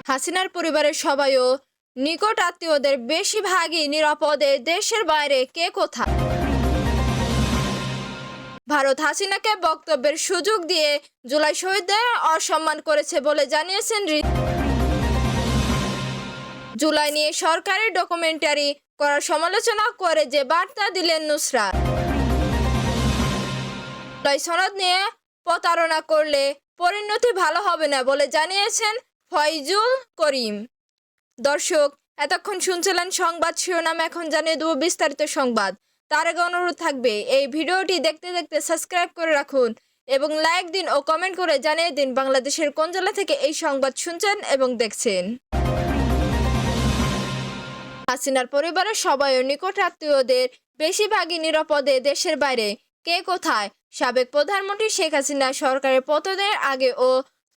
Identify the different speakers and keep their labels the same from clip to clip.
Speaker 1: হাসিনার পরিবারের সবাই ও নিকট আত্মীয়দের বেশিরভাগই নিরাপদে দেশের বাইরে কে কোথায়। ভারত হাসিনাকে বক্তব্যের সুযোগ দিয়ে জুলাই শহীদদের অসম্মান করেছে বলে জানিয়েছেন জুলাই নিয়ে সরকারি ডকুমেন্টারি করার সমালোচনা করে যে বার্তা দিলেন নুসরাত। জুলাই সনদ নিয়ে প্রতারণা করলে পরিণতি ভালো হবে না বলে জানিয়েছেন ফয়জুল করিম। দর্শক, এতক্ষণ শুনছিলেন সংবাদ শিরোনাম, এখন জানিয়ে দেব বিস্তারিত সংবাদ। তার আগে অনুরোধ থাকবে এই ভিডিওটি দেখতে দেখতে সাবস্ক্রাইব করে রাখুন এবং লাইক দিন ও কমেন্ট করে জানিয়ে দিন বাংলাদেশের কোন জেলা থেকে এই সংবাদ শুনছেন এবং দেখছেন। হাসিনার পরিবারের সবাই ও নিকট আত্মীয়দের বেশিরভাগই নিরাপদে দেশের বাইরে কে কোথায়। সাবেক প্রধানমন্ত্রী শেখ হাসিনা সরকারের পতনের আগে ও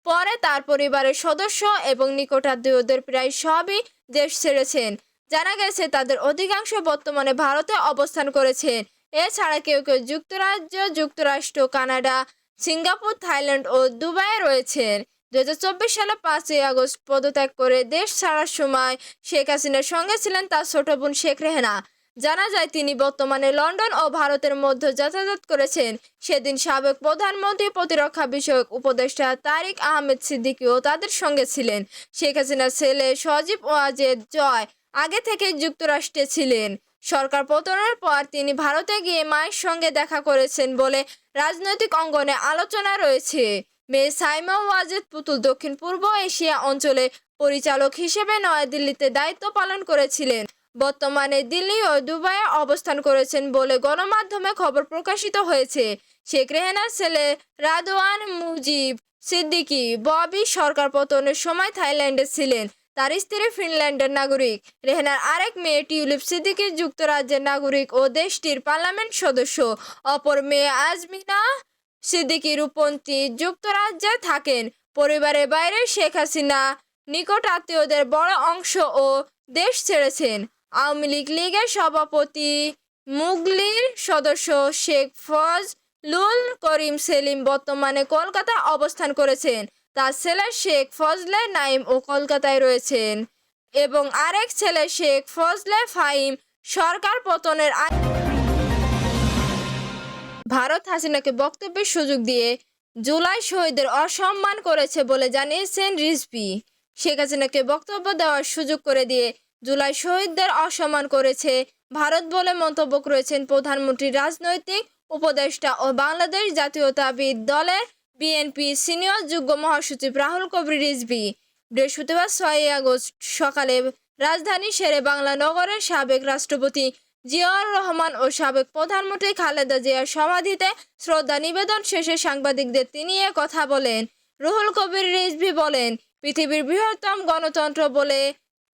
Speaker 1: পরে তার পরিবারের সদস্য এবং নিকট আত্মীয়দের প্রায় সবই দেশ ছেড়েছেন। জানা গেছে তাদের অধিকাংশ বর্তমানে ভারতে অবস্থান করেছেন। এছাড়া কেউ কেউ যুক্তরাজ্য, যুক্তরাষ্ট্র, কানাডা, সিঙ্গাপুর, থাইল্যান্ড ও দুবাইয়ে রয়েছেন। 2024 সালে 5ই আগস্ট পদত্যাগ করে দেশ ছাড়ার সময় শেখ হাসিনার সঙ্গে ছিলেন তার ছোট বোন শেখ রেহানা। জানা যায় তিনি বর্তমানে লন্ডন ও ভারতের মধ্যে যাতায়াত করেছেন। সেদিন সাবেক প্রধানমন্ত্রী প্রতিরক্ষা বিষয়ক উপদেষ্টা তারিক আহমেদ সিদ্দিকীও তাদের সঙ্গে ছিলেন। শেখ হাসিনার ছেলে সজীব ওয়াজেদ জয় আগে থেকে যুক্তরাষ্ট্রে ছিলেন। সরকার পতনের পর তিনি ভারতে গিয়ে মায়ের সঙ্গে দেখা করেছেন বলে রাজনৈতিক অঙ্গনে আলোচনা রয়েছে। মেয়ে সাইমা ওয়াজেদ পুতুল দক্ষিণ পূর্ব এশিয়া অঞ্চলে পরিচালক হিসেবে নয়াদিল্লিতে দায়িত্ব পালন করেছিলেন। বর্তমানে দিল্লি ও দুবাইয়ে অবস্থান করেছেন বলে গণমাধ্যমে খবর প্রকাশিত হয়েছে। শেখ রেহানার ছেলে রাদওয়ান মুজিব সিদ্দিকী ববি সরকার পতনের সময় থাইল্যান্ডে ছিলেন। তার স্ত্রী ফিনল্যান্ডের নাগরিক। রেহানার আরেক মেয়ে টিউলিপ সিদ্দিকী যুক্তরাজ্যের নাগরিক ও দেশটির পার্লামেন্ট সদস্য। অপর মেয়ে আজমিনা সিদ্দিকী রূপন্তী যুক্তরাজ্যে থাকেন। পরিবারের বাইরে শেখ হাসিনা নিকট আত্মীয়দের বড় অংশ ও দেশ ছেড়েছেন। আওয়ামী লীগের সভাপতি মুগলির সদস্য শেখ ফজলুল করিম সেলিম বর্তমানে কলকাতায় অবস্থান করেছেন। তার ছেলে শেখ ফজলে নাইম ও কলকাতায় রয়েছেন এবং আরেক ছেলে শেখ ফজলে ফাহিম সরকার পতনের ভারত হাসিনাকে বক্তব্যের সুযোগ দিয়ে জুলাই শহীদদের অসম্মান করেছে বলে জানিয়েছেন রিজভী। শেখ হাসিনাকে বক্তব্য দেওয়ার সুযোগ করে দিয়ে জুলাই শহীদদের অসম্মান করেছে ভারত বলে মন্তব্য করেছেন প্রধানমন্ত্রী, রাজনৈতিক উপদেষ্টা ও বাংলাদেশ জাতীয়তাবাদী দলের বিএনপি সিনিয়র যুগ্ম মহাসচিব রাহুল কবির রিজভী। বৃহস্পতিবার 6ই আগস্ট সকালে রাজধানী শেরে বাংলা নগরের সাবেক রাষ্ট্রপতি জিয়াউর রহমান ও সাবেক প্রধানমন্ত্রী খালেদা জিয়ার সমাধিতে শ্রদ্ধা নিবেদন শেষে সাংবাদিকদের তিনি এ কথা বলেন। রুহুল কবির রিজভী বলেন, পৃথিবীর বৃহত্তম গণতন্ত্র বলে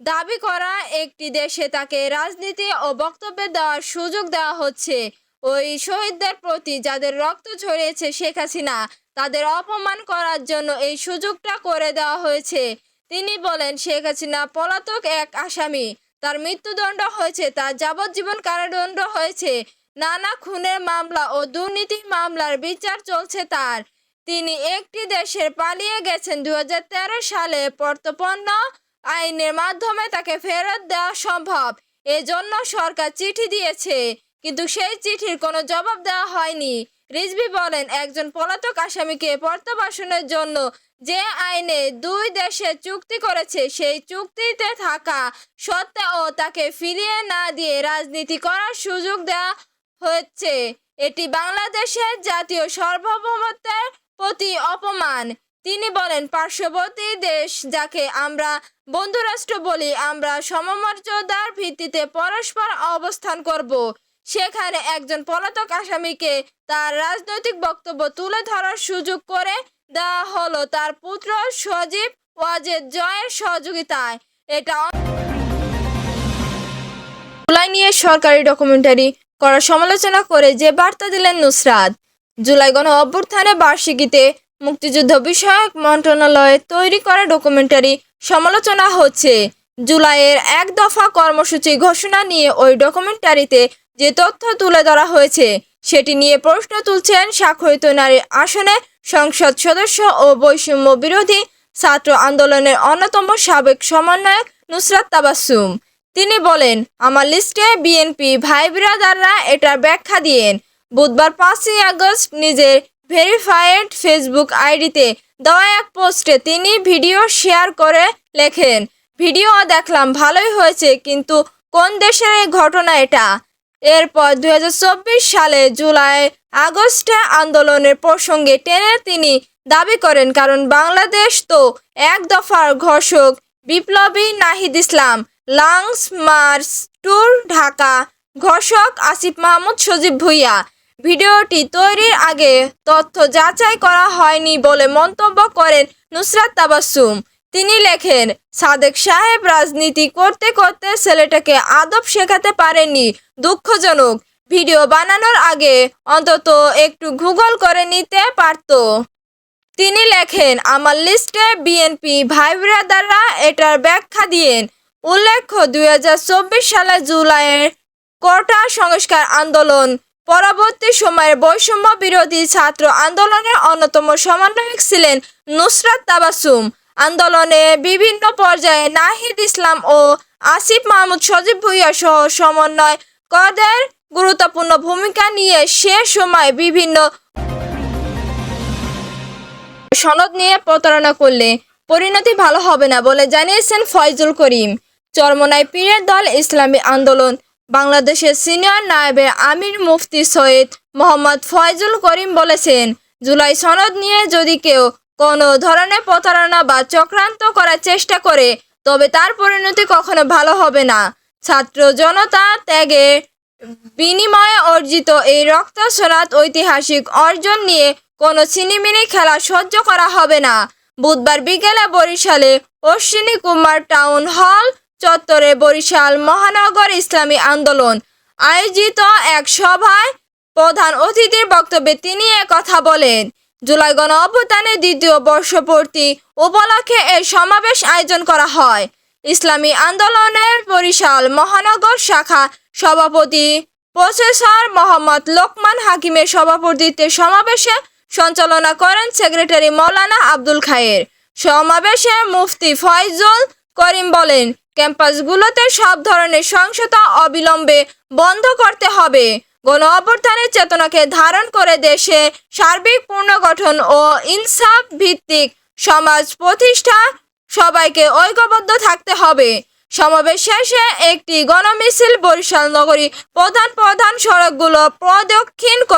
Speaker 1: দাবি করা একটি দেশে তাকে রাজনীতি ও বক্তব্য দেওয়ার সুযোগ দেওয়া হচ্ছে। ওই শহীদদের প্রতি যাদের রক্ত ঝরিয়েছে শেখ হাসিনা, তাদের অপমান করার জন্য এই সুযোগটা করে দেওয়া হয়েছে। তিনি বলেন, শেখ হাসিনা পলাতক এক আসামি। তার মৃত্যুদণ্ড হয়েছে, তার যাবজ্জীবন কারাদণ্ড হয়েছে। নানা খুনের মামলা ও দুর্নীতি মামলার বিচার চলছে তার। তিনি একটি দেশের পালিয়ে গেছেন। 2013 সালে প্রত্যর্পণ আইনের মাধ্যমে তাকে ফেরত দেওয়া সম্ভব। এজন্য সরকার চিঠি দিয়েছে, কিন্তু সেই চিঠির কোনো জবাব দেওয়া হয়নি। রিজভী বলেন, একজন পলাতক আসামিকে প্রত্যাবাসনের জন্য যে আইনে দুই দেশে চুক্তি করেছে, সেই চুক্তিতে থাকা সত্ত্বেও তাকে ফিরিয়ে না দিয়ে রাজনীতি করার সুযোগ দেওয়া হচ্ছে। এটি বাংলাদেশের জাতীয় সার্বভৌমত্বের প্রতি অপমান। তিনি বলেন, পার্শ্ববর্তী দেশ যাকে আমরা বন্ধুরাষ্ট্র বলি, আমরা সমমর্যাদার ভিত্তিতে পরস্পর অবস্থান করব। সেখানে একজন পলাতক আসামিকে তার রাজনৈতিক বক্তব্য তুলে ধরার সুযোগ করে দেওয়া হলো তার পুত্র সজীব ওয়াজেদ জয়ের সহযোগিতায়। এটা জুলাই নিয়ে সরকারি ডকুমেন্টারি করার সমালোচনা করে যে বার্তা দিলেন নুসরাত। জুলাই গণ অভ্যুত্থানের বার্ষিকীতে মুক্তিযুদ্ধ বিষয়ক মন্ত্রণালয়ে তৈরি করা ডকুমেন্টারি সমালোচনা হচ্ছে। জুলাইয়ের এক দফা কর্মসূচি ঘোষণা নিয়ে ওই ডকুমেন্টারিতে যে তথ্য তুলে ধরা হয়েছে সেটি নিয়ে প্রশ্ন তুলছেন স্বাক্ষরিত নারী আসনের সংসদ সদস্য ও বৈষম্য বিরোধী ছাত্র আন্দোলনের অন্যতম সাবেক সমন্বয়ক নুসরাত তাবাসসুম। তিনি বলেন, আমার লিস্টে বিএনপি ভাই ব্রাদাররা এটার ব্যাখ্যা দিয়েন। বুধবার 5ই আগস্ট নিজের ভেরিফাইড ফেসবুক আইডিতে দেওয়া এক পোস্টে তিনি ভিডিও শেয়ার করে লেখেন, ভিডিও দেখলাম ভালোই হয়েছে, কিন্তু কোন দেশের এই ঘটনা এটা? এরপর 2024 সালে জুলাই আগস্টে আন্দোলনের প্রসঙ্গে টেনে তিনি দাবি করেন, কারণ বাংলাদেশ তো এক দফার ঘোষক বিপ্লবী Nahid Islam, lungs March tour Dhaka ঘোষক আসিফ মাহমুদ সজীব ভুঁইয়া। ভিডিওটি তৈরির আগে তথ্য যাচাই করা হয়নি বলে মন্তব্য করেন নুসরাত তাবাসসুম। তিনি লেখেন, সাদেক সাহেব রাজনীতি করতে করতে ছেলেটাকে আদব শেখাতে পারেননি, দুঃখজনক। ভিডিও বানানোর আগে অন্তত একটু গুগল করে নিতে পারত। তিনি লেখেন, আমার লিস্টে বিএনপি ভাই ব্রাদাররা এটার ব্যাখ্যা দিয়েন। উল্লেখ্য, 2024 সালে জুলাইয়ের কোটা সংস্কার আন্দোলন পরবর্তী সময়ের বৈষম্য বিরোধী ছাত্র আন্দোলনের অন্যতম সমন্বয়ক ছিলেন নুসরাত তাবাসসুম। আন্দোলনে বিভিন্ন পর্যায়ে নাহিদ ইসলাম ও আসিফ মাহমুদ সজীব ভুঁইয়া সহ সমন্বয়কদের গুরুত্বপূর্ণ ভূমিকা নিয়ে সে সময় বিভিন্ন সনদ নিয়ে প্রতারণা করলে পরিণতি ভালো হবে না বলে জানিয়েছেন ফয়জুল করিম। চরমোনাই পীরের দল ইসলামী আন্দোলন বাংলাদেশের সিনিয়র নায়েবে আমির মুফতি সৈয়দ মোহাম্মদ ফয়জুল করিম বলেছেন, জুলাই সনদ নিয়ে যদি কেউ কোনো ধরনের প্রতারণা বা চক্রান্ত করার চেষ্টা করে তবে তার পরিণতি কখনো ভালো হবে না। ছাত্র জনতা ত্যাগের বিনিময়ে অর্জিত এই রক্তস্নাত ঐতিহাসিক অর্জন নিয়ে কোনো ছিনিমিনি খেলা সহ্য করা হবে না। বুধবার বিকেলে বরিশালে অশ্বিনী কুমার টাউন হল চত্বরে বরিশাল মহানগর ইসলামী আন্দোলন আয়োজিত এক সভায় প্রধান অতিথির বক্তব্যে তিনি কথা বলেন। জুলাই গণ অভ্যুত্থানের দ্বিতীয় বর্ষপূর্তি উপলক্ষে এই সমাবেশ আয়োজন করা হয়। ইসলামী আন্দোলনের বরিশাল মহানগর শাখা সভাপতি প্রফেসর মোহাম্মদ লোকমান হাকিমের সভাপতিত্বে সমাবেশে সঞ্চালনা করেন সেক্রেটারি মৌলানা আব্দুল খায়ের। সমাবেশে মুফতি ফয়জুল করিম বলেন, ক্যাম্পাসগুলোতে সব ধরনের সহিংসতা অবিলম্বে বন্ধ করতে হবে। গণ অভ্যুত্থানের চেতনাকে ধারণ করে দেশে সার্বিক পুনর্গঠন ও ইনসাফ ভিত্তিক সমাজ প্রতিষ্ঠা সবাইকে ঐক্যবদ্ধ থাকতে হবে। সমাবেশ শেষে একটি গণমিছিল বরিশাল নগরী প্রধান সড়কগুলো প্রদক্ষিণ করে